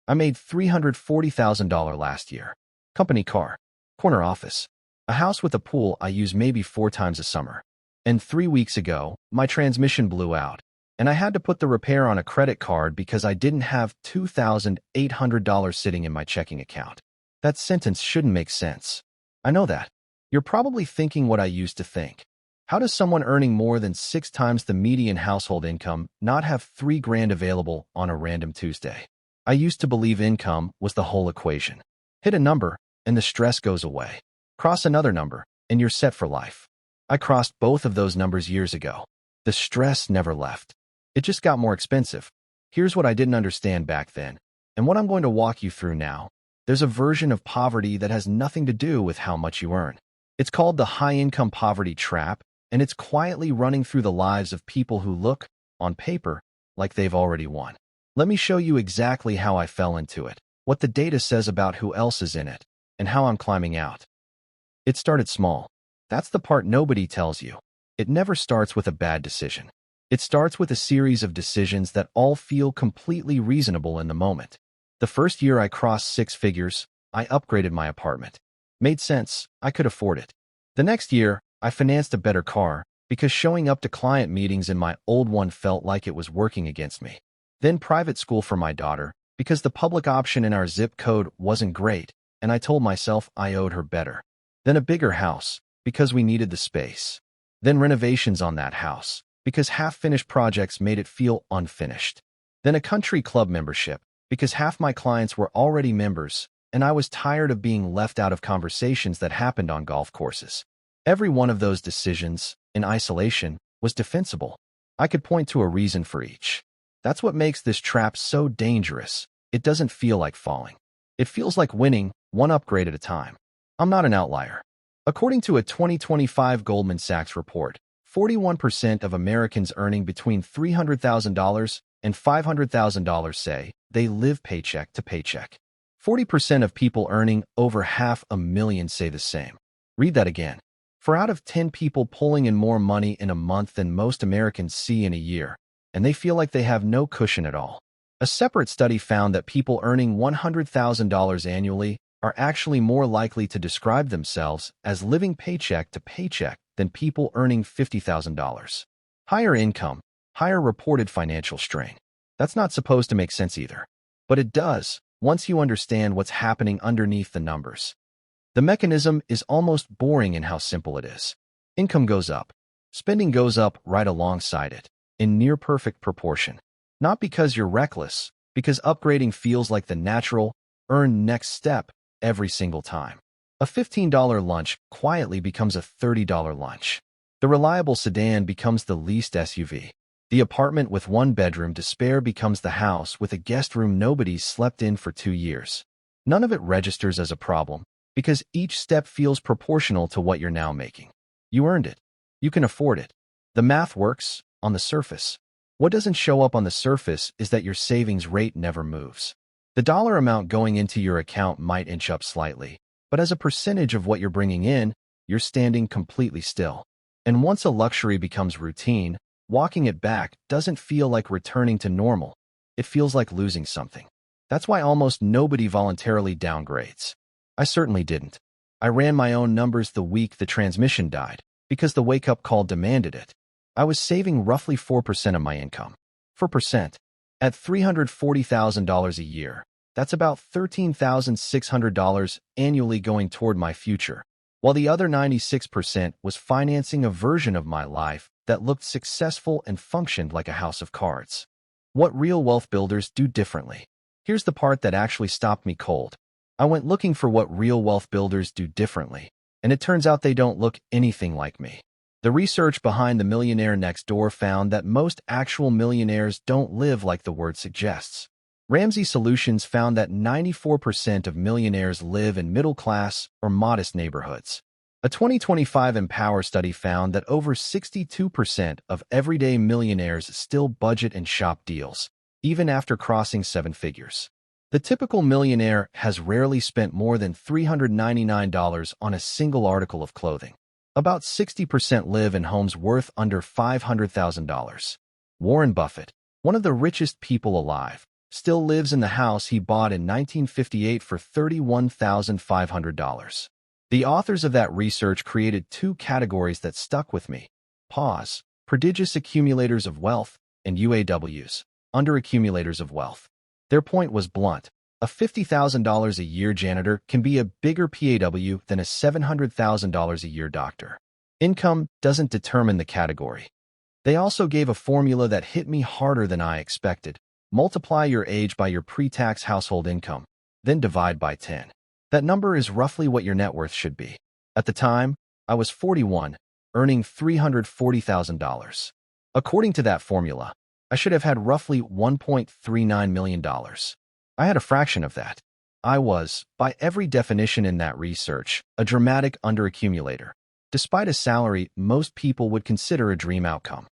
I made $340,000 last year. Company car. Corner office. A house with a pool I use maybe 4 times a summer. And 3 weeks ago, my transmission blew out, and I had to put the repair on a credit card because I didn't have $2,800 sitting in my checking account. That sentence shouldn't make sense. I know that. You're probably thinking what I used to think. How does someone earning more than 6 times the median household income not have $3,000 available on a random Tuesday? I used to believe income was the whole equation. Hit a number, and the stress goes away. Cross another number, and you're set for life. I crossed both of those numbers years ago. The stress never left. It just got more expensive. Here's what I didn't understand back then, and what I'm going to walk you through now. There's a version of poverty that has nothing to do with how much you earn. It's called the high-income poverty trap, and it's quietly running through the lives of people who look, on paper, like they've already won. Let me show you exactly how I fell into it, what the data says about who else is in it, and how I'm climbing out. It started small. That's the part nobody tells you. It never starts with a bad decision. It starts with a series of decisions that all feel completely reasonable in the moment. The first year I crossed 6 figures, I upgraded my apartment. Made sense, I could afford it. The next year, I financed a better car because showing up to client meetings in my old one felt like it was working against me. Then private school for my daughter because the public option in our zip code wasn't great, and I told myself I owed her better. Then a bigger house because we needed the space. Then renovations on that house because half-finished projects made it feel unfinished. Then a country club membership because half my clients were already members, and I was tired of being left out of conversations that happened on golf courses. Every one of those decisions, in isolation, was defensible. I could point to a reason for each. That's what makes this trap so dangerous. It doesn't feel like falling. It feels like winning, one upgrade at a time. I'm not an outlier. According to a 2025 Goldman Sachs report, 41% of Americans earning between $300,000 and $500,000 say they live paycheck to paycheck. 40% of people earning over $500,000 say the same. Read that again. For out of 10 people pulling in more money in a month than most Americans see in a year, and they feel like they have no cushion at all. A separate study found that people earning $100,000 annually are actually more likely to describe themselves as living paycheck to paycheck than people earning $50,000. Higher income, higher reported financial strain. That's not supposed to make sense either. But it does, once you understand what's happening underneath the numbers. The mechanism is almost boring in how simple it is. Income goes up. Spending goes up right alongside it, in near-perfect proportion. Not because you're reckless, because upgrading feels like the natural, earned next step every single time. A $15 lunch quietly becomes a $30 lunch. The reliable sedan becomes the leased SUV. The apartment with 1 bedroom to spare becomes the house with a guest room nobody's slept in for 2 years. None of it registers as a problem, because each step feels proportional to what you're now making. You earned it. You can afford it. The math works, on the surface. What doesn't show up on the surface is that your savings rate never moves. The dollar amount going into your account might inch up slightly, but as a percentage of what you're bringing in, you're standing completely still. And once a luxury becomes routine, walking it back doesn't feel like returning to normal. It feels like losing something. That's why almost nobody voluntarily downgrades. I certainly didn't. I ran my own numbers the week the transmission died, because the wake-up call demanded it. I was saving roughly 4% of my income. 4%. At $340,000 a year, that's about $13,600 annually going toward my future, while the other 96% was financing a version of my life that looked successful and functioned like a house of cards. What real wealth builders do differently. Here's the part that actually stopped me cold. I went looking for what real wealth builders do differently, and it turns out they don't look anything like me. The research behind The Millionaire Next Door found that most actual millionaires don't live like the word suggests. Ramsey Solutions found that 94% of millionaires live in middle-class or modest neighborhoods. A 2025 Empower study found that over 62% of everyday millionaires still budget and shop deals, even after crossing 7 figures. The typical millionaire has rarely spent more than $399 on a single article of clothing. About 60% live in homes worth under $500,000. Warren Buffett, one of the richest people alive, still lives in the house he bought in 1958 for $31,500. The authors of that research created two categories that stuck with me. Pause. Prodigious accumulators of wealth, and UAWs, underaccumulators of wealth. Their point was blunt. A $50,000 a year janitor can be a bigger PAW than a $700,000 a year doctor. Income doesn't determine the category. They also gave a formula that hit me harder than I expected. Multiply your age by your pre-tax household income, then divide by 10. That number is roughly what your net worth should be. At the time, I was 41, earning $340,000. According to that formula, I should have had roughly $1.39 million. I had a fraction of that. I was, by every definition in that research, a dramatic underaccumulator, despite a salary most people would consider a dream outcome.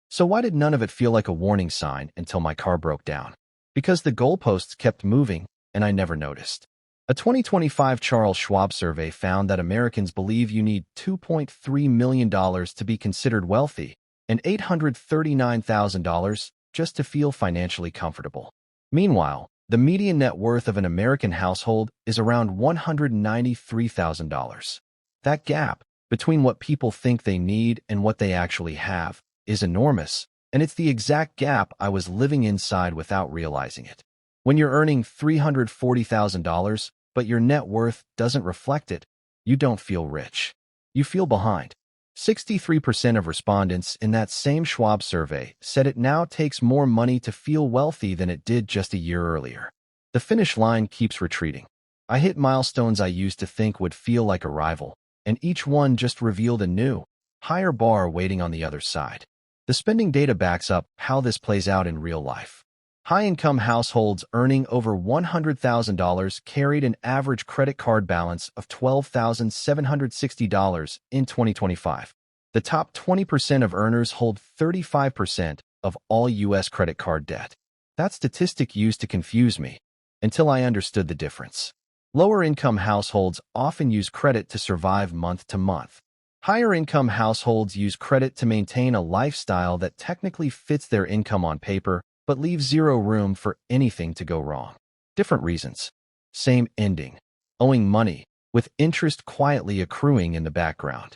So why did none of it feel like a warning sign until my car broke down? Because the goalposts kept moving, and I never noticed. A 2025 Charles Schwab survey found that Americans believe you need $2.3 million to be considered wealthy and $839,000 just to feel financially comfortable. Meanwhile, the median net worth of an American household is around $193,000. That gap between what people think they need and what they actually have is enormous, and it's the exact gap I was living inside without realizing it. When you're earning $340,000, but your net worth doesn't reflect it, you don't feel rich. You feel behind. 63% of respondents in that same Schwab survey said it now takes more money to feel wealthy than it did just a year earlier. The finish line keeps retreating. I hit milestones I used to think would feel like a rival, and each one just revealed a new, higher bar waiting on the other side. The spending data backs up how this plays out in real life. High-income households earning over $100,000 carried an average credit card balance of $12,760 in 2025. The top 20% of earners hold 35% of all U.S. credit card debt. That statistic used to confuse me until I understood the difference. Lower-income households often use credit to survive month to month. Higher-income households use credit to maintain a lifestyle that technically fits their income on paper, but leaves zero room for anything to go wrong. Different reasons. Same ending. Owing money, with interest quietly accruing in the background.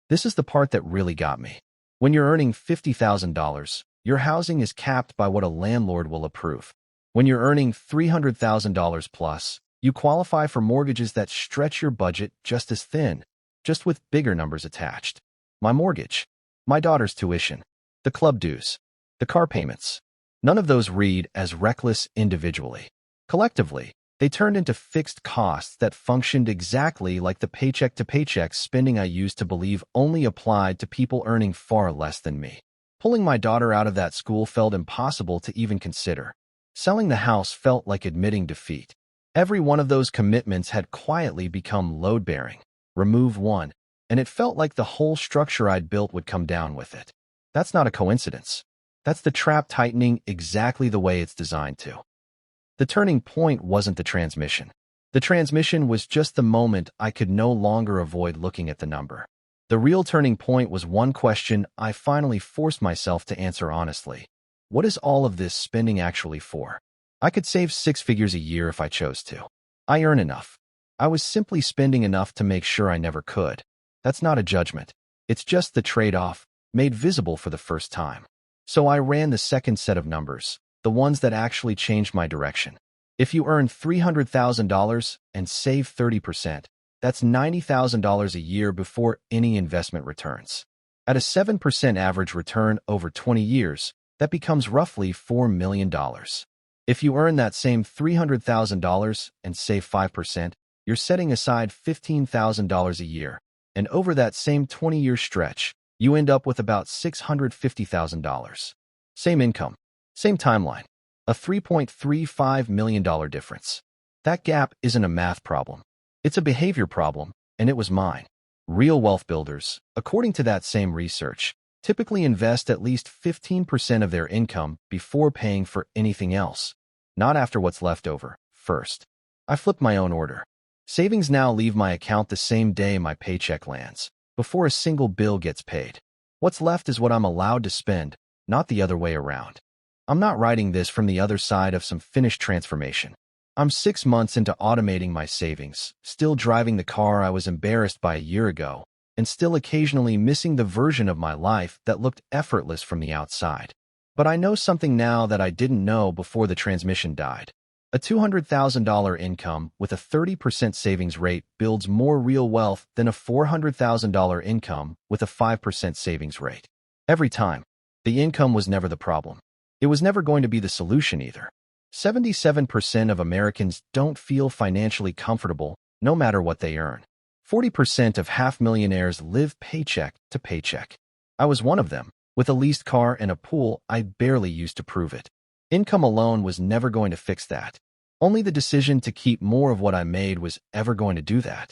This is the part that really got me. When you're earning $50,000, your housing is capped by what a landlord will approve. When you're earning $300,000 plus, you qualify for mortgages that stretch your budget just as thin, just with bigger numbers attached. My mortgage, my daughter's tuition, the club dues, the car payments. None of those read as reckless individually. Collectively, they turned into fixed costs that functioned exactly like the paycheck-to-paycheck spending I used to believe only applied to people earning far less than me. Pulling my daughter out of that school felt impossible to even consider. Selling the house felt like admitting defeat. Every one of those commitments had quietly become load-bearing. Remove one, and it felt like the whole structure I'd built would come down with it. That's not a coincidence. That's the trap tightening exactly the way it's designed to. The turning point wasn't the transmission. The transmission was just the moment I could no longer avoid looking at the number. The real turning point was one question I finally forced myself to answer honestly. What is all of this spending actually for? I could save 6 figures a year if I chose to. I earn enough. I was simply spending enough to make sure I never could. That's not a judgment. It's just the trade-off, made visible for the first time. So I ran the second set of numbers, the ones that actually changed my direction. If you earn $300,000 and save 30%, that's $90,000 a year before any investment returns. At a 7% average return over 20 years, that becomes roughly $4 million. If you earn that same $300,000 and save 5%, you're setting aside $15,000 a year, and over that same 20-year stretch, you end up with about $650,000. Same income, same timeline, a $3.35 million difference. That gap isn't a math problem. It's a behavior problem, and it was mine. Real wealth builders, according to that same research, typically invest at least 15% of their income before paying for anything else, not after what's left over, first. I flipped my own order. Savings now leave my account the same day my paycheck lands, before a single bill gets paid. What's left is what I'm allowed to spend, not the other way around. I'm not writing this from the other side of some finished transformation. I'm 6 months into automating my savings, still driving the car I was embarrassed by a year ago, and still occasionally missing the version of my life that looked effortless from the outside. But I know something now that I didn't know before the transmission died. A $200,000 income with a 30% savings rate builds more real wealth than a $400,000 income with a 5% savings rate. Every time. The income was never the problem. It was never going to be the solution either. 77% of Americans don't feel financially comfortable no matter what they earn. 40% of half-millionaires live paycheck to paycheck. I was one of them. With a leased car and a pool I barely used to prove it. Income alone was never going to fix that. Only the decision to keep more of what I made was ever going to do that.